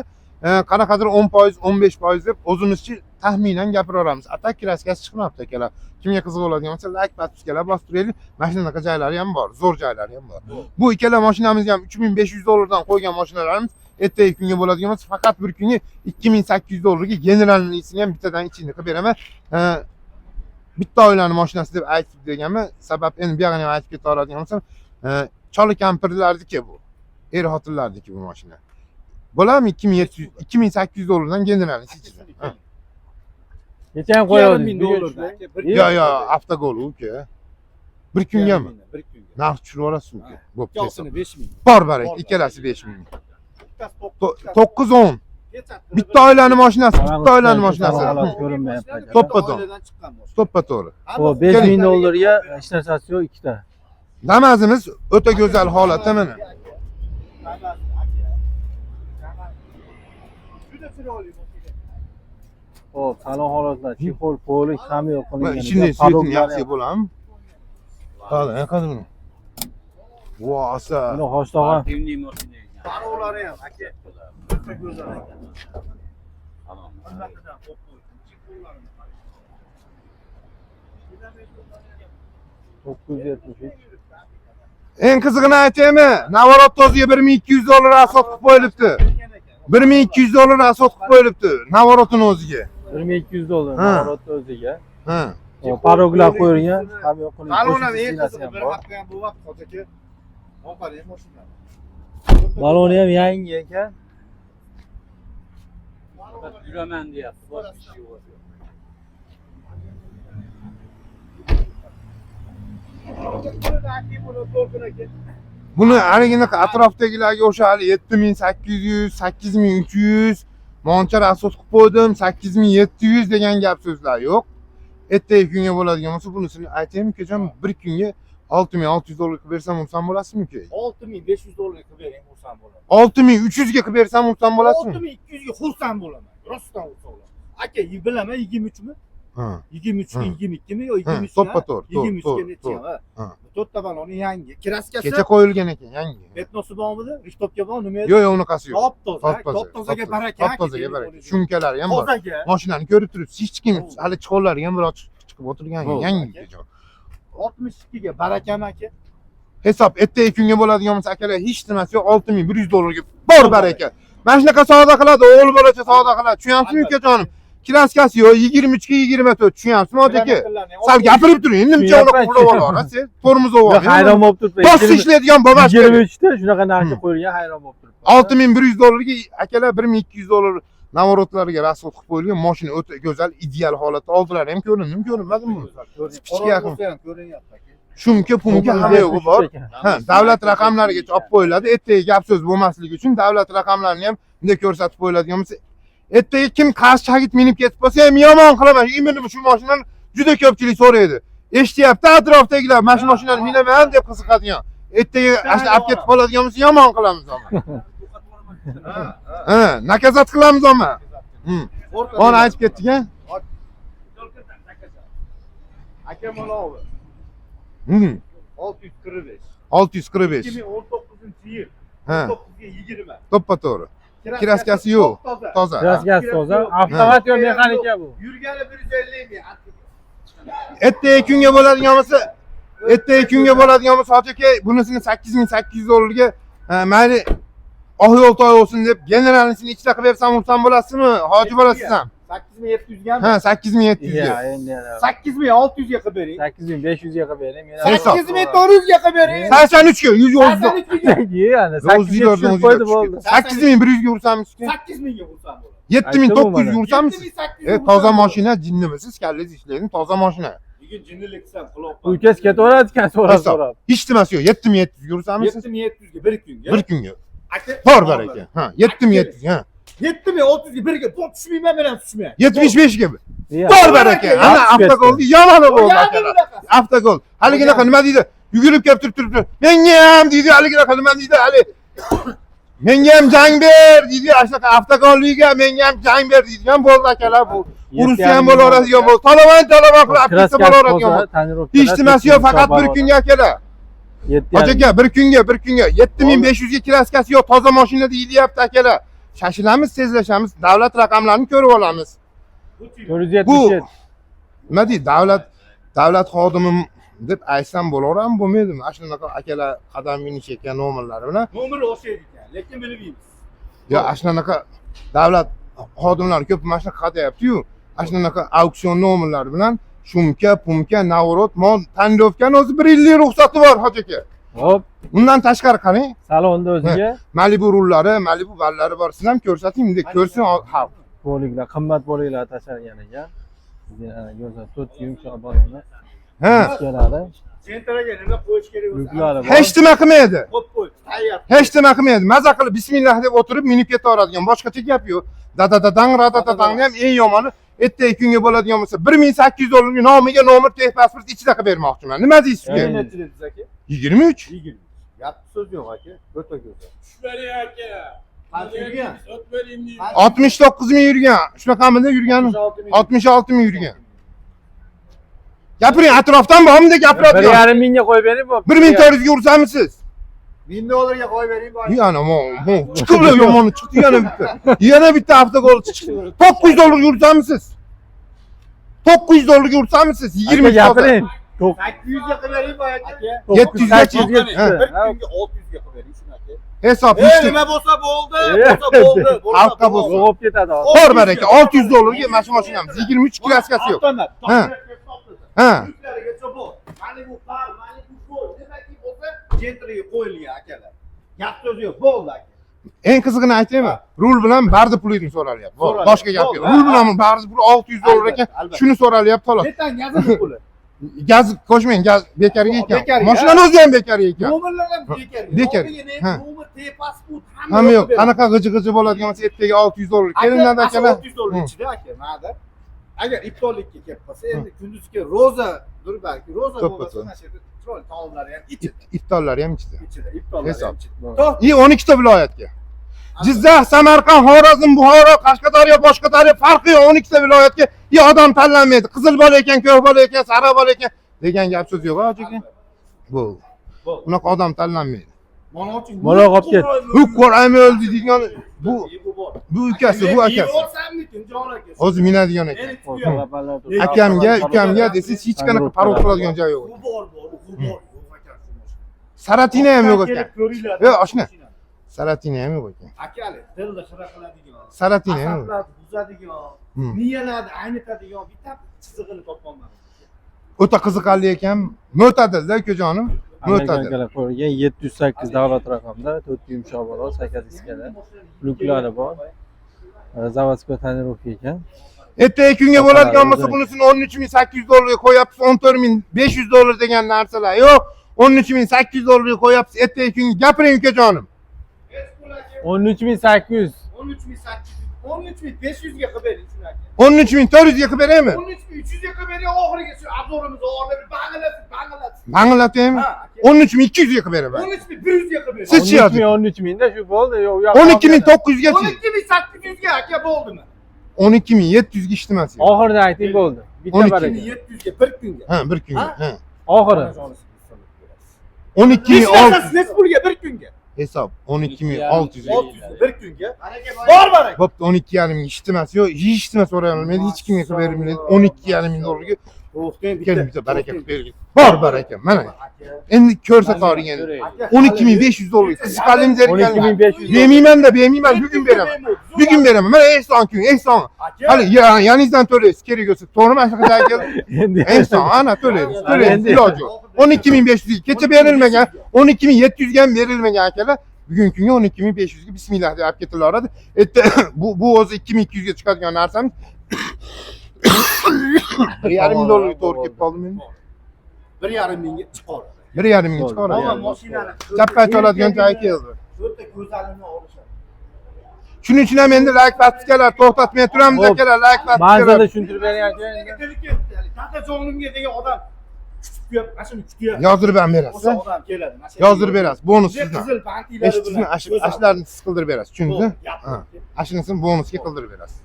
Qanaqadir 10%, 15% deb o'zimizcha taxminan gapiraveramiz. Atak kraskasi chiqmabdi akalar. Kimga qiziq bo'ladigan bo'lsa like podpiskalar bosib turaylik. Mashinaga joylari ham bor, zo'r joylari ham bor. Bu ikkala mashinamizni ham 3500 dollardan qo'ygan mashinalarimiz ertaga kunga bo'ladigan bo'lsa faqat bir kunga 2800 dollarga generalnisini ham bittadan ichini qilib beraman. Bitta oilani mashinasi deb aytib deganman. Sabab endi bu yerga ham aytib keta oladigan bo'lsam, chola kampirlarniki bu. Er xotinlarniki bu mashina. Bo'ladimi 2700, 2800 dollardan generalnisi ichida. Necha ham qo'yadi? 1000 dollardan. Yo, avtogol uka. Bir kungami? Bir kunga. Narx tushirib olasizmi uka? Bo'pti. Ikkiosini 5000. Bor barak, ikkalasi 5000. Bittasi 9-10. Bitta oilani mashinasi, bitta oilani mashinasi. Holat ko'rinmayapti. To'ppa-to'g'ri. Oiladan chiqqan mashina. To'ppa-to'g'ri. O 5000 dollarga hech narsasi yo'q ikkita. Damazimiz o'ta go'zal holatda mana. Juda chiroyli mashina. Xo'p, salon holatlar, chexol polik hamyoq qilingan. Shunday svetini yaxshi bo'ladimi? Hali, qani buni. Vosa. Buni Hoshto'g'an. Barovlari ham aka. O'ta go'zal ekan. Tamam. Xizmatidan qo'rqib. Chiqollarini qarang. 973. Eng qizig'ini aytaymi? Navorot to'ziga 1200 dollar asot qilib qo'yilibdi. 1200 dollar asot qilib qo'yilibdi. Navorotning o'ziga. 1200 dollar Ha. Navorotni o'ziga. Ha. Paroglar qo'yilgan, hamyoq qilingan. Balon ham eng qo'shimchasi qizig'i ham bir bor. hafta ham bu vaqt hozircha. Oqaring mashina. Baloni ham yangi ekan. Yuraman deyapti. Buni haligini atrofdagilarga o'sha hali 7800, 8300 monchar asot qilib qo'ydim, 8700 degan gap so'zlar yo'q. Ertaga kunga bo'ladigan bo'lsa bunisini aytaymi ukajon, bir kunga 6600 dollar qilib bersam ursam bo'lasizmi uka? 6500 dollar qilib bering, xursand bo'laman. 6300 ga qilib bersam ursam bo'lasizmi? 6200 ga xursand bo'laman. Rostdan xursand bo'laman. Aka, bilaman 23 mi? Ha. 23 Hı. 22 mi? Yo 23. to'ppa to'g'ri, 23 to'g'ri, ga necha to'g'ri. ha? Ha. To'rtta baloni yangi. Kraskasi Kecha qo'yilgan ekan, yangi. Etnosi bormidi? Richtopga bor, nima edi? Yo'q, yo'q, unaqasi yo'q. Top-tozaga baraka. Top-tozaga baraka. Shumkalari ham bor. Tozaga. Mashinani ko'rib turibsiz, hech kim Oh. hali chiqovlari ham biroz chiqib o'tirgan, Oh, yangi. aka. 62 ga barakami aka. Hisob ertaga kunga bo'ladigan bo'lsa, akalar hech nimasi yo'q, 6100 dollarga bor baraka. Mana shunaqa savdo qiladi, o'g'il bolacha savdo qiladi. Tushunyapsizmi ukajonim? Kraskasi yo'q, 22 ga 24, tushunyapsizmi aka? Sal gapirib turing, nimcha uni qulab olar, siz tormoz olib. hayron bo'lib turibman. Bosh ishlaydigan bo'lmas. 23 ta shunaqa narsa qo'yilgan, hayron bo'lib turibman. 6100 dollarga akalar 1200 dollar navorotlarga rasxod qilib qo'yilgan mashina o'ta go'zal, ideal holatda oldilar ham ko'rindimi, ko'rinmadimi bu? Spichka yaqin. Ko'rinyapti aka. Shumka, pumka hamma yo'g'i bor. Ha, davlat raqamlarigacha olib qo'yiladi. Ertaga gap so'z bo'lmasligi uchun davlat raqamlarini ham bunday ko'rsatib qo'yiladigan bo'lsa, ertaga kim qarshi chagit minib ketib qolsa ham yomon qilaman. Imini shu mashinani juda ko'pchilik so'raydi. Eshityapti atrofdagilar, mana shu mashinani minaman deb qiziqadigan. Ertaga ashla olib ketib qoladigan bo'lsa yomon qilamiz ama. Ha, nakazat qilamiz ama. Ona aytib ketdik-a? Aka malovi. 645. 645. 2019-yil. Ha. 1920. To'ppa to'g'ri. Kraskasi yo'q. Toza. Kraskasi toza, avtomat yo mexanika bu. Yurgani 150 ming. Ertaga kunga bo'ladigan bo'lsa, Hoji aka bunisini 8800 dollarga mayli oq yo'l to'y olsin deb generalnisini ichida qilib bersam ursam bo'lasizmi? Hoji bo'lasiz ham. 8700 ga. Ha, 8700 ga. Ya, endi 8600 ga qilib bering. 8500 ga qilib bering. 8400 ga qilib bering. 83 ga 100 Yani 800 ga qo'ydi bo'ldi. 8100 ga ursammiz. 8000 ga ursam bo'ladi. 7900 ga ursammiz. 7800. Toza mashina, jinnimisiz, kallangiz ishlaydi, toza mashina. Bugun jinnilik desam quloq. Bu kes ketaveradi ekan so'rab. Hech nimasi yo'q. 7700 ga ursammiz. 7700 ga bir kunga. Bir kunga. Aka Bor baraka. Ha, 7700 ha. 7600 ga birga bot tushmayman men ham tushmayman. 75 ga. Ya. Bor baraka. Ana avtogolni yomon bo'ldi akalar. Avtogol. Haligina nima deydi? Yugurib kelib turib. Menga ham deydi, haligina nima deydi? Hali menga ham jang ber deydi. Shunaqa avtogolliga menga ham jang ber deydigan bo'ldi akalar bu. Urush ham bo'laveradigan bo'ldi. Tolaman qilib apteka bo'laveradigan bo'ldi. Hech nimasi yo'q, faqat bir kunga akalar. Hoji aka, bir kunga 7500 ga kraskasi yo'q, toza mashina deyilyapti akalar. Shashilamiz, tezlashamiz, davlat raqamlarini ko'rib olamiz. 477. Nima deydi? Davlat xodimim deb aytsam bo'laveradimi, bo'lmaydimi? Ana shunaqa akalar qadam minishayotgan nomerlari bilan. Nomeri o'xshaydi ekan, lekin bilmaymiz. Yo, ana shunaqa davlat xodimlari ko'p mana shunaqa qilyapti-yu. Ana shunaqa auksion nomerlari bilan shumka, pumka, navorot, mol tanlovkani o'zi 1 yillik ruxsati bor, Hoji aka. Hop, Undan tashqari qarang. salonda o'ziga Malibu rullari, Malibu ballari bor. Siz ham ko'rsating, bunday ko'rsin xalq. bo'liklar, qimmat bo'liklar tashlagan ekan. Go'zal 4 yumshoq balonlar. Ha. Keladi. Sentraga nima qo'yish kerak bo'lsa. Yuklari bor. Hech nima qilmaydi. Qo'yib qo'y, tayyor. Hech nima qilmaydi. Maza qilib bismillah deb o'tirib minib ketaveradigan. Boshqacha gap yo'q. Dadadadang, radadadangni ham eng yomoni ertaga kunga bo'ladigan bo'lsa 1800 dollarga nomiga nomer pasport ichida qilib bermoqchiman. Nima deysiz sizga? Necha dedingiz aka? 23. 20. Gap so'z yo'q aka. O'ta go'zal. Tushbering aka. Qancha yurgan? Sot bering deydi. 69 ming yurgan. Shunaqamida yurgani? 66 ming yurgan. Gapiring, atrofdan bormi gapiradigan? 1,5 mingga qo'yib bering bu. 1400 ga ursamisiz? 1000 dollarga qo'yib bering bor. Yana chiqdi yomoni chiqdi yana bitta. Yana bitta avtogol chiqdi. 900 dollarga ursamisiz? 900 dollarga ursamisiz? 20 gapiring. 800 ga qilib bering bor aka. 700 ga chiqdi. Bir kunga 600 ga qilib bering shuni aka. Hisob Nima bo'lsa bo'ldi, bo'lsa bo'ldi. Xalqqa bo'lsa. Bo'g'ib ketadi. Bor baraka 600 dollarga mana mashinamiz 23 kraskasi yo'q. Ha. Ha. Malibu qar, Malibu qo'y, nimaki bo'lsa jentriga qo'yilgan akalar. Gap so'z yo'q, bo'ldi aka. Eng qizig'ini aytaymi? Rul bilan barda pulini so'ralyapti. Boshqa gap yo'q. Rul bilan barda pul 600 dollar ekan. Shuni so'ralyapti xolos. Netan gazini puli. Gaz qo'shmang, gaz bekarga ekan. Mashinani o'zi ham bekarga ekan. Nomerlar ham bekarga. Bekar. Ha. Nomer, pasport Hamma yo'q. Qanaqa g'iji bo'ladigan bo'lsa ertaga 600 dollar. Kelinlar akalar. 600 dollar ichida aka, nada. Agar iftorlikka kelib qolsa, endi kunduzgi roza balki roza bo'lsa, mana shu yerda chiroyli taomlari ham ichida. Iftorlari ham ichida. Ichida, iftorlari ham Hisob. ichida. 12 ta viloyatga. Jizzax, Samarqand, Xorazm, Buxoro, Qashqadaryo, Boshqadaryo farqi yo'q. 12 ta viloyatga yo odam tanlanmaydi. Qizil bola ekan, ko'k bola ekan, sariq bola ekan degan gap so'z yo'q, hoji aka. Bu. Bunaqa odam tanlanmaydi. Mo'la olib ket. Bu ko'rami o'ldi degan bu ukasi, bu akasi. O'zi minadigan ekan. Akamga, ukamga desiz hech qanaqa parol qiladigan joyi yo'q. Saratina ham yo'q ekan. Yo'q, oshna. Saratina ham yo'q ekan. Akali, dilda xira qiladigan. Saratina ham yo'q. Asablarni buzadigan, miyalarni aynitadigan bitta chizig'ini topolmadim. O'ta qiziqarli ekan. Mo'tadilda ukajonim. Mo'tadil. Amerikaliklar qo'ygan 708 davlat raqamida 4 yumshoq bor, 8 iskada. Luklari bor. Zavodskiy tonirovka ekan. Ertaga kunga bo'ladigan bo'lsa bunisini 13800 dollarga qo'yapsiz, 14500 dollar degan narsalar yo'q. 13800 dollarga qo'yapsiz. Ertaga kunga gapiring ukajonim. 13800. 13500 ga qilib bering shuni aka. 13400 ga qilib beraymi? 13300 ga qilib bering, oxiriga shu abdurimizni o'rnab banglatib. Banglataymi? 13200 ga qilib beraman. 13100 ga qilib bering. Siz-chi yo'q. 13000 da shu bo'ldi. Yo'q, 12900 gachi. 12800 ga aka bo'ldimi? 12700 ga ishtimas. Oxirida ayting bo'ldi. Bitta baraka. 12700 ga bir kunga. Ha, bir kunga. Ha. Oxiri. 12600 Nech pulga bir kunga? hisob 12600 ga. 600 bir kunga. Bor baraka. Bo'pti, 12,5 ming ishtimas. Yo'q, ishtimas so'ray olmaydi, hech kimga qilib bermaydi. 12,5 ming dollarga kelib bitta baraka qilib bergin. Bor baraka, mana. Endi ko'rsatavering endi. 12500 dollar. Qiziqarlingiz ekan. 12500. Bermayman, bugun beraman. Bugun beraman. Mana ehson kun, ehson. Hali yaningizdan to'laysiz, kerak bo'lsa. To'g'rimi, shunaqa kel. Endi Ehson, ana to'laymiz. To'laymiz, iloji yo'q. 12500 kecha berilmagan, 12700 ga ham berilmagan akalar. Bugun kunga 12500 ga bismillah deb olib ketilaveradi. Bu o'zi 2200 ga chiqadigan narsamiz. 1,5 ming dollarga to'g'ri kelib qoldim endi. 1,5 mingga chiqadi. 1,5 ming chiqadi. Ammo mashinani Chapqa choladigan joyi keldi. o'ta go'zalini olishadi. Shuning uchun ham endi like pastiskalar to'xtatmay turamiz akalar, like pastiskalar. manzilni tushuntirib bering aka. Tatajonimga degan odam kutib, mana shuni kutib. Yozdirib ham berasiz. O'sha odam keladi. Yozdirib berasiz. Bonus sizdan. Qizil bantilari bilan. Ashlarni siz qildirib berasiz. Tushundingizmi? Ha. Ashunisini bonusga qildirib berasiz.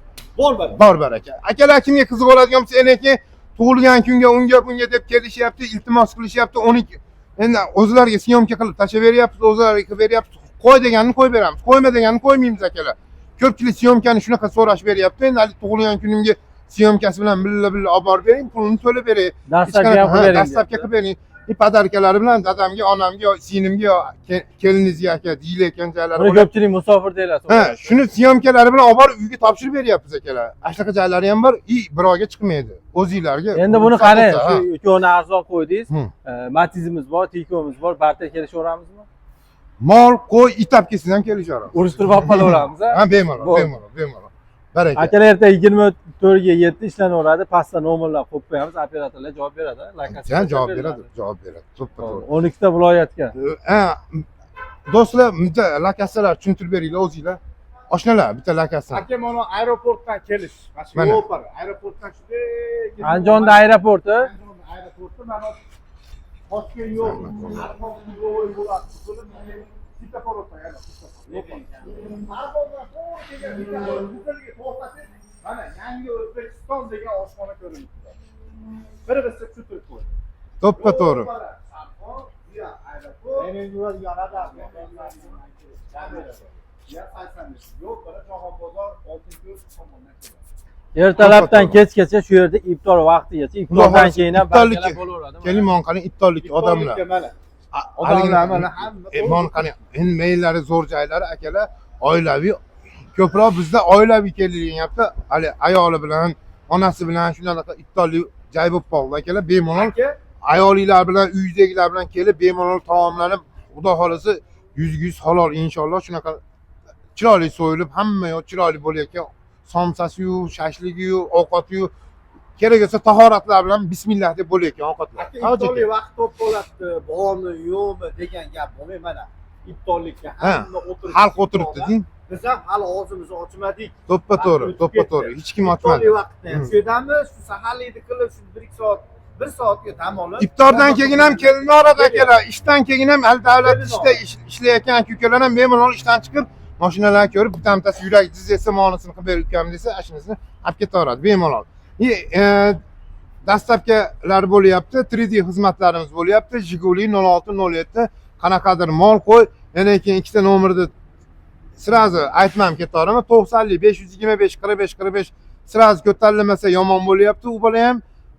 Bor baraka. Akalar kimga qiziq bo'ladigan bo'lsa, enaki tug'ilgan kunga, unga bunga deb kelishyapti, iltimos qilishyapti. 12 endi o'zlariga syomka qilib tashlab beryapmiz, o'zlariga qilib beryapmiz. Qo'y deganini qo'yib beramiz, qo'yma deganini qo'ymaymiz akalar. Ko'pchilik syomkani shunaqa so'rash beryapti. Endi hali tug'ilgan kunimga syomkasi bilan billa olib borib bering, pulini to'lab beray. Dastlabki qilib bering. Podarkalari bilan dadamga, onamga, singlimga, keliningizga aka deyilayotgan joylari Buni ko'pchilik musofir deyiladi. Ha, shuni syomkalari bilan olib borib uyga topshirib beryapmiz akalar. Ashtaqa joylari ham bor, birovga chiqmaydi. O'zingizlarga. Endi buni qarang, shu ikkovini arzon qo'ydingiz. Matizimiz bor, tikovimiz bor, barter kelishaveramizmi? Mol, qo'y, itap kelsin ham kelishaveramiz. Urishtirib olib qolaveramiz, ha, bemalol. Baraka. Akalar erta 24 ga 7 ishlanaveradi. Pastda nomerlar qo'yib qo'yamiz, operatorlar javob beradi. Jan javob beradi. To'ppa-to'g'ri. 12 ta viloyatga. Ha, do'stlar, bitta lokatsiyalar tushuntirib beringlar o'zingizlar. Oshnalar, bitta lokatsiya. Aka, mana aeroportdan kelish. Mana shu opera. Aeroportdan shunday. Andijonda aeroporti. Aeroporti mana Toshkent yo'q. Yo'l bo'ladi. Bitta porotda yana. Mana yangi O'zbekiston degan oshxona ko'rinibdi. Bir-birisi tushuntirib qo'y. To'ppa-to'g'ri. Ertalabdan kechgacha shu yerda iftor vaqtigacha, iftordan keyin ham barchalar bo'laveradi. Keling, mon qani iftorlik odamlar. Odamlar mana hamma. Mon qani endi meyllari zo'r joylari akalar, oilaviy ko'proq bizda oilaviy kelinyapti. Hali ayoli bilan, onasi bilan shunaqa iftorlik joy bo'lib qoldi akalar. Bemalol ayolinglar bilan, uyingizdagilar bilan kelib bemalol taomlanib, xudo xolasa 100% halol inshaalloh. Shunaqa chiroyli so'yilib, hamma yoq chiroyli bo'layotgan somsasi-yu, shashligiyu, ovqati-yu kerak bo'lsa tahoratlar bilan bismillah deb bo'layotgan ovqatlar. Iftorlik vaqt to'p bo'ladi, bormi, yo'qmi degan gap bo'lmay mana. Iftorlikka hamma o'tirib. Xalq o'tiribdi deng. Biz ham hali og'zimizni ochmadik. To'ppa-to'g'ri. Hech kim ochmadi. Iftorlik vaqtda ham shu yerdamiz, shu saharlikni qilib, shu 1 soat 1 soatga dam olib. Iftordan keyin ham kelinaradi akalar, ishdan keyin ham hali davlat ishda ishlayotgan kukalar ham bemalol ishdan chiqib, mashinalarni ko'rib bittasi yurak jiz desa monisini qilib berib desa ashunisini olib ketaveradi bemalol. Dastavkalar bo'lyapti, 3D xizmatlarimiz bo'lyapti. Jiguli 0607 qanaqadir mol qo'y, yana keyin ikkita nomerni sirazi aytmam ketaveraman. 90 525 45 45 sirazi ko'tarilmasa yomon bo'lyapti. U bola ham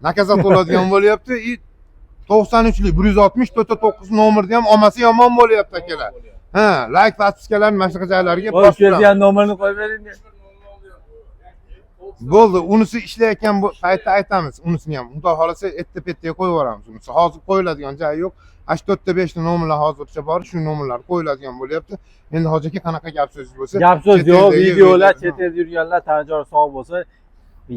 nakazat oladigan bo'lyapti. 93lik 160 9 nomerni ham olmasa yomon bo'lyapti akalar. Ha, like podpiskalarni mana shunaqa joylarga Bosh kelgan nomerni qo'yib bering. Bo'ldi, unisi ishlayotgan paytda aytamiz. Unisini ham xudo xolasa erta-petga qo'yib yuboramiz. Unisi hozir qo'yiladigan joyi yo'q. 4-5 ta nomerlar hozircha bor, shu nomerlar qo'yiladigan bo'lyapti. Endi hoji aka qanaqa gap so'z bo'lsa, Gap so'z yo'q, videolar, chet elda yurganlar tanajor sog' bo'lsa,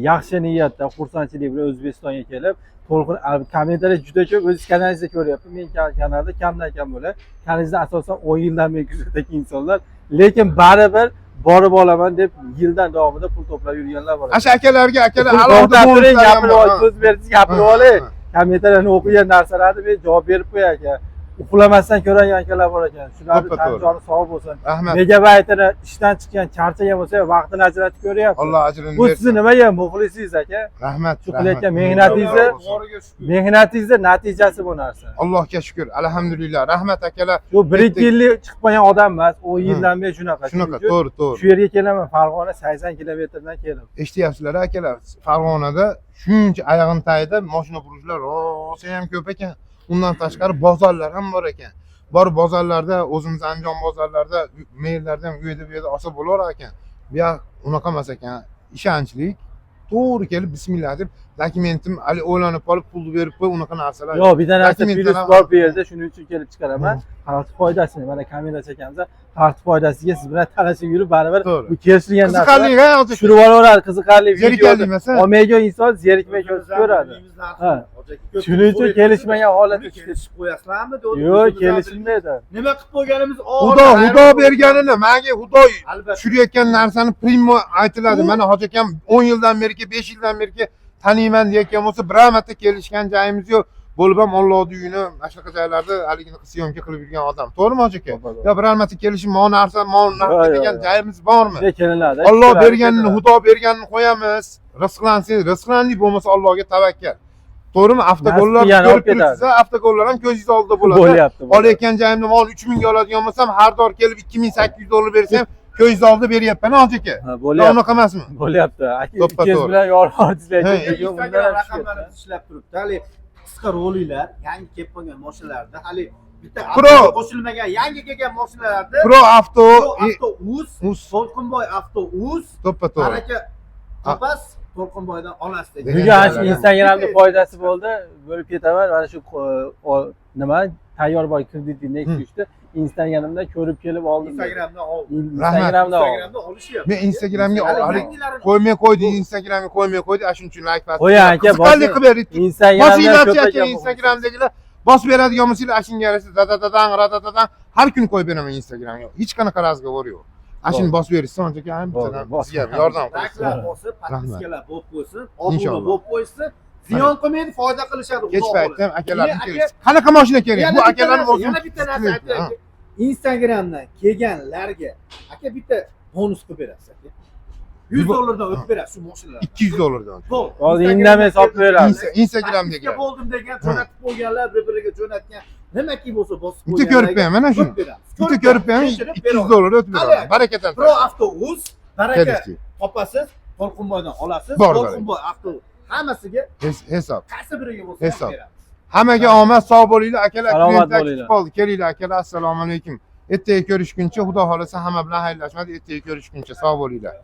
yaxshi niyatda, xursandchilik bilan O'zbekistonga kelib, to'lqin kommentariy juda ko'p o'z kanalingizda ko'ryapman. Men kanalda kamdan kam bo'ladi. Kanalingizda asosan 10 yildan beri kuzatgan insonlar, lekin baribir borib olaman deb yildan davomida pul to'plab yurganlar bor. Asha akalarga akalar alohida gapirib ol, so'z bersangiz gapirib olay. Kommentariyani o'qigan narsalarni men javob berib qo'yay aka. Uxlamasdan ko'rgan akalar bor ekan. Shularni tanjoni sog' bo'lsin. Rahmat. Megabaytini ishdan chiqqan, charchagan bo'lsa, vaqtini ajratib ko'ryapti. Alloh ajrini Bu bersin. sizni nimaga muxlisingiz aka? Rahmat. Shu qilayotgan mehnatingizni natijasi bu narsa. Allohga shukr. Alhamdulillah. Rahmat akalar. Shu 1-2 yillik chiqib qolgan odam emas, 10 yildan beri shunaqa. Shunaqa, to'g'ri. Shu yerga kelaman, Farg'ona 80 kilometrdan kelib. Eshityapsizlar akalar, Farg'onada shuncha oyog'im tagida mashina qurishlar rosa ham ko'p ekan. Undan tashqari bozorlar ham bor ekan. Bor bozorlarda, o'zimiz Andijon bozorlarida, maillarda ham u yerda olsa bo'lar ekan. Bu yoq unaqa emas ekan. Ishonchlik, to'g'ri kelib bismillah deb dokumentim hali o'ylanib qolib pulni berib qo'y, unaqa narsalar. Yo'q, bitta narsa plyus bor bu yerda, shuning uchun kelib chiqaraman. Xalq foydasini, mana kamera chekamizda, xalq foydasiga siz bilan talashib yurib, baribir bu kelishilgan narsa. Qiziqarli-a, hozir tushirib olaveradi, qiziqarli zerikali emas. Olmaydigan inson zerikmay ko'radi. Ha. Shuning uchun kelishmagan holatda kelishib qo'yasizlarmi? Yo'q, kelishilmaydi. Nima qilib qo'yganimiz Xudo berganini, menga Xudo tushirayotgan narsani primo aytiladi. Mana hoji akam 10 yildan beri, 5 yildan beri taniyman deyotgan bo'lsa, bir marta kelishgan joyimiz yo'q. Bo'lib ham Allohning uyini mana shunaqa joylarda haligini syomka qilib yurgan odam. To'g'rimi hoji aka? Yo bir marta kelishib, "Mo narsa, mo narsa" degan joyimiz bormi? Alloh berganini, Xudo berganini qo'yamiz. Rizqlansangiz, rizqlandik, bo'lmasa Allohga tavakkal. To'g'rimi? Avtogollar ko'rib turibsiz, avtogollar ham ko'zingiz oldida bo'ladi. Olayotgan joyimni mol 3000 ga oladigan bo'lsam, har dor kelib $2800 bersam, ko'zingiz oldida beryapman, hoji aka. Bo'lyapti. Unaqa emasmi? Bo'lyapti. Aka, ikkingiz bilan yorordingizlar. raqamlarni ishlab turibdi. Hali qisqa roliklar, yangi kelib qolgan mashinalarda, hali bitta qo'shilmagan, yangi kelgan mashinalarda Pro Avto Uz, To'lqinboy Avto Uz, to'ppa-to'g'ri. baraka topas To'lqinboydan olasiz. Bugun ana Instagramda foydasi bo'ldi. Bo'lib ketaman. Mana shu nima tayyorboy krediting Nexus'da Instagramda ko'rib kelib oldim. Instagramdan olishyapti. Men Instagramga qo'ymay qo'ydi, Instagramga qo'ymay qo'ydi. Shuning uchun like bosib. Qo'ying aka, qanday qilib berdi? Instagramda Instagramdagilar bosib beradigan bo'lsanglar, ashunga yarasha dadadadan har kuni qo'yib beraman Instagramga. Hech qanaqa razgovor yo'q. Ashuni bosib berishsa, unchaki ham bizga yordam qilsin. Like bosib, podpiskalar bo'lib qo'ysin, obuna bo'lib qo'ysin. Ziyon qilmaydi, foyda qilishadi. Kech paytda ham akalarning kelish. Qanaqa mashina kerak? Bu akalarning o'zi. Yana bitta narsa aytaylik. Instagramdan kelganlarga aka bitta bonus qilib berasiz. $100 dan o'tib berasiz shu mashinalarni. $200 dan. Hozir indamay sotib beradi. Instagramdagi. Bo'ldim degan, jo'natib qo'yganlar, bir-biriga jo'natgan. Nimaki bo'lsa bosib qo'ygan. Bitta ko'rib ham mana shu. Bitta ko'rib ham $200 o'tib beradi. Barakatan. Pro Avto Uz, baraka topasiz, To'lqinboydan olasiz. To'lqinboy Avto hammasiga hisob. Qaysi biriga bo'lsa hisob. Hammaga omad, sog' bo'linglar akalar. Salomat bo'linglar. Kelinglar akalar. Assalomu alaykum. Ertaga ko'rishguncha, Xudo xolasa hamma bilan xayrlashmadik. Ertaga ko'rishguncha sog' bo'linglar.